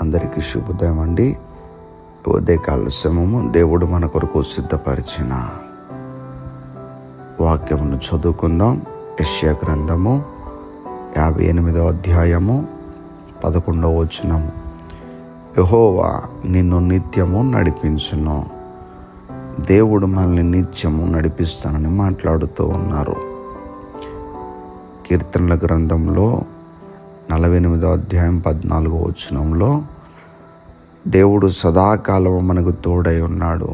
అందరికీ శుభోదయం అండి. ఉదయకాల సమయము దేవుడు మన కొరకు సిద్ధపరిచిన వాక్యమును చదువుకుందాం. యెషయా గ్రంథము 58వ అధ్యాయము 11వ వచనము. యెహోవా నిన్ను నిత్యము నడిపించును. దేవుడు మనల్ని నిత్యము నడిపిస్తానని మాట్లాడుతూ ఉన్నారు. కీర్తనల గ్రంథంలో 48వ అధ్యాయం 14వ వచనంలో దేవుడు సదాకాలం మనకు తోడై ఉన్నాడు,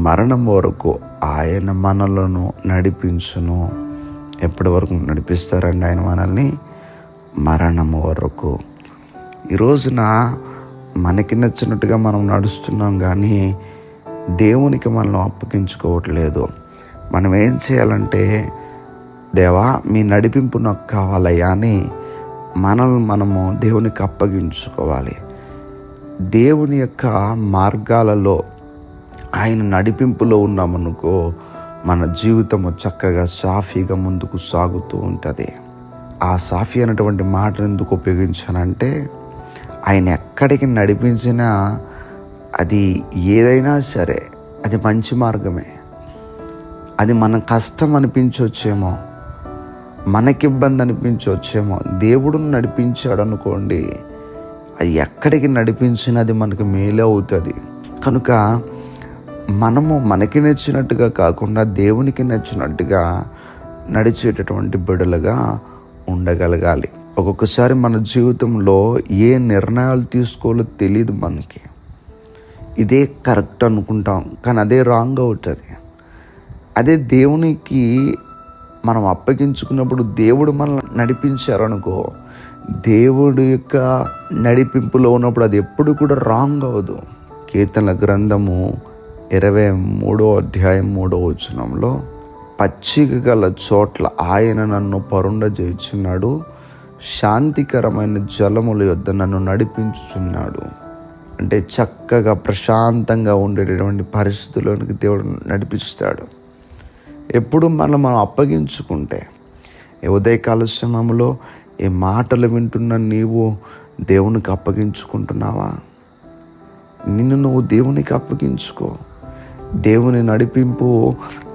మరణం వరకు ఆయన మనలను నడిపించును. ఎప్పటి వరకు నడిపిస్తారండి ఆయన మనల్ని? మరణం వరకు. ఈ రోజున మనకి నచ్చినట్టుగా మనం నడుస్తున్నాం, కానీ దేవునికి మనం అప్పగించుకోవట్లేదు. మనం ఏం చేయాలంటే, దేవా మీ నడిపింపు నాకు కావాలయ్యా అని మనల్ని మనము దేవునికి అప్పగించుకోవాలి. దేవుని యొక్క మార్గాలలో ఆయన నడిపింపులో ఉన్నామనుకో, మన జీవితము చక్కగా సాఫీగా ముందుకు సాగుతూ ఉంటుంది. ఆ సాఫీ అనేటువంటి మాట ఎందుకు ఉపయోగించానంటే, ఆయన ఎక్కడికి నడిపించినా అది ఏదైనా సరే అది మంచి మార్గమే. అది మన కష్టం అనిపించవచ్చేమో, మనకి ఇబ్బంది అనిపించవచ్చేమో, దేవుడు నడిపించాడు అనుకోండి, అది ఎక్కడికి నడిపించినది మనకు మేలే అవుతుంది. కనుక మనము మనకి నచ్చినట్టుగా కాకుండా దేవునికి నచ్చినట్టుగా నడిచేటటువంటి బిడ్డలుగా ఉండగలగాలి. ఒక్కొక్కసారి మన జీవితంలో ఏ నిర్ణయాలు తీసుకోవాలో తెలియదు మనకి. ఇదే కరెక్ట్ అనుకుంటాం, కానీ అదే రాంగ్ అవుతుంది. అదే దేవునికి మనం అప్పగించుకున్నప్పుడు దేవుడు మనల్ని నడిపించారనుకో, దేవుడి యొక్క నడిపింపులో ఉన్నప్పుడు అది ఎప్పుడు కూడా రాంగ్ అవ్వదు. కీర్తనల గ్రంథము 23వ అధ్యాయం 3వ వచనంలో, పచ్చిక గల చోట్ల ఆయన నన్ను పరుండజేయుచున్నాడు, శాంతికరమైన జలముల యొద్ద నన్ను నడిపించుచున్నాడు. అంటే చక్కగా ప్రశాంతంగా ఉండేటటువంటి పరిస్థితుల్లోనికి దేవుడు నడిపిస్తాడు. ఎప్పుడు మనం అప్పగించుకుంటే, ఉదయకాల సమయంలో ఈ మాటలు వింటున్న నీవు దేవునికి అప్పగించుకుంటున్నావా? నిన్ను నువ్వు దేవునికి అప్పగించుకో. దేవుని నడిపింపు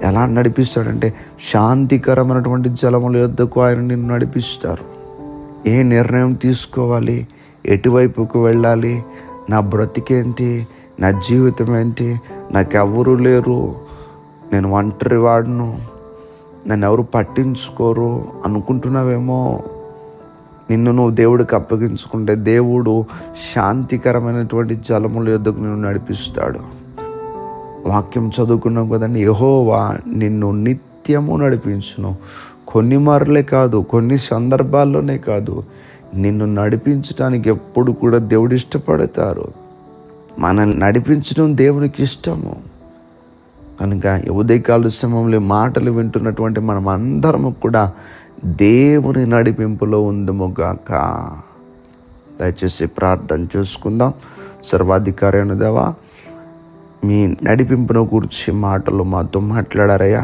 ఎలా నడిపిస్తాడంటే, శాంతికరమైనటువంటి జలముల యొద్దకు ఆయన నిన్ను నడిపిస్తారు. ఏ నిర్ణయం తీసుకోవాలి, ఎటువైపుకు వెళ్ళాలి, నా బ్రతికేంటి, నా జీవితం ఏంటి, నాకెవ్వరూ లేరు, నేను ఒంటరి వాడును, నన్ను ఎవరు పట్టించుకోరు అనుకుంటున్నావేమో. నిన్ను నువ్వు దేవుడికి అప్పగించుకుంటే దేవుడు శాంతికరమైనటువంటి జలముల యొద్దకు నిన్ను నడిపిస్తాడు. వాక్యం చదువుకున్నాం కదండి, యెహోవా నిన్ను నిత్యము నడిపించును. కొన్ని మార్లే కాదు, కొన్ని సందర్భాల్లోనే కాదు, నిన్ను నడిపించడానికి ఎప్పుడు కూడా దేవుడు ఇష్టపడతారు. మనల్ని నడిపించడం దేవునికి ఇష్టము. కనుక ఉదయకాల సమయంలో మాటలు వింటున్నటువంటి మనం అందరము కూడా దేవుని నడిపింపులో ఉందముగాక. దయచేసి ప్రార్థన చేసుకుందాం. సర్వాధికారి అయిన దేవా, మీ నడిపింపును గురించి మాటలు మాతో మాట్లాడారయ్యా.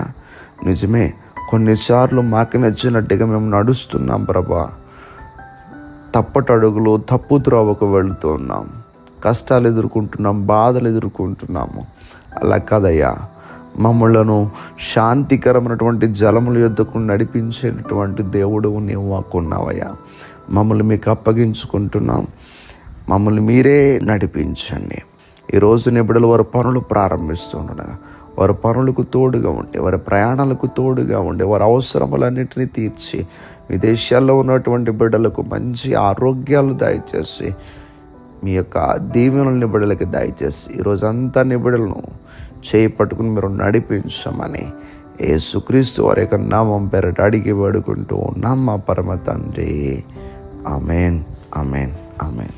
నిజమే, కొన్నిసార్లు మాకు నచ్చినట్టుగా మేము నడుస్తున్నాం ప్రభా. తప్పటడుగులు తప్పు త్రోవకు వెళుతూ ఉన్నాం, కష్టాలు ఎదుర్కొంటున్నాం, బాధలు ఎదుర్కొంటున్నాము. అలా కాదయ్యా, మమ్మలను శాంతికరమైనటువంటి జలముల యొద్దకు నడిపించేటటువంటి దేవుడు నీవు మాకున్నావయ్యా. మమ్మల్ని మీకు అప్పగించుకుంటున్నాం, మమ్మల్ని మీరే నడిపించండి. ఈరోజు నిబిడలు వారి పనులు ప్రారంభిస్తుండగా వారి పనులకు తోడుగా ఉండి, వారి ప్రయాణాలకు తోడుగా ఉండి, వారి అవసరములన్నింటినీ తీర్చి, విదేశాల్లో ఉన్నటువంటి బిడ్డలకు మంచి ఆరోగ్యాలు దయచేసి, మీ యొక్క దీవెనల నిబిడలకి దయచేసి ఈరోజంతా నిబిడలను చేయి పట్టుకుని మీరు నడిపించమని యేసుక్రీస్తు వారి యొక్క నామం పేరట అడిగి వేడుకుంటూ ఉన్నాం మా పరమ తండ్రి. Amen, amen, amen.